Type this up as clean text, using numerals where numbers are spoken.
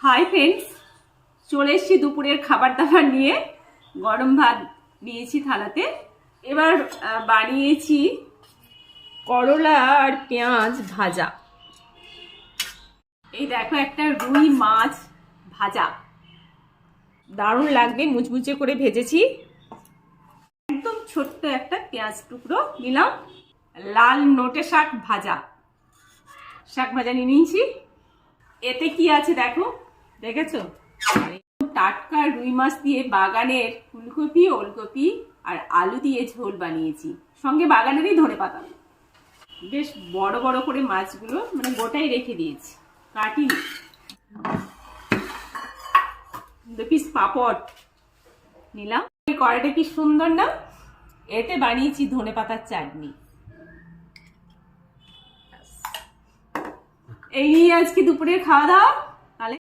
Hi friends, চলে এসেছি দুপুরের খাবার দাবার নিয়ে। গরম ভাত নিয়েছি থালাতে। এবার বানিয়েছি করলা আর পেঁয়াজ ভাজা। এই দেখো, একটা রুই মাছ ভাজা, দারুণ লাগবে, মুচমুচে করে ভেজেছি। একদম ছোট্ট একটা পেঁয়াজ টুকরো নিলাম। লাল নোটে শাক ভাজা, শাক ভাজা নিয়ে নিয়েছি। এতে কি আছে দেখো, দেখেছো? টাটকা রুই মাছ দিয়ে বাগানের ফুলকপি, ওলকপি আর আলু দিয়ে ঝোল বানিয়েছি, সঙ্গে বাগানেরই ধনেপাতা। বেশ বড় বড় করে মাছগুলো মানে গোটাই রেখে দিয়েছি, কাটি। 2 পিস পাপড় নিলাম। কড়াইটা কি সুন্দর না? এতে বানিয়েছি ধনেপাতার চাটনি। এই নিয়ে আজকে দুপুরের খাওয়া দাওয়া।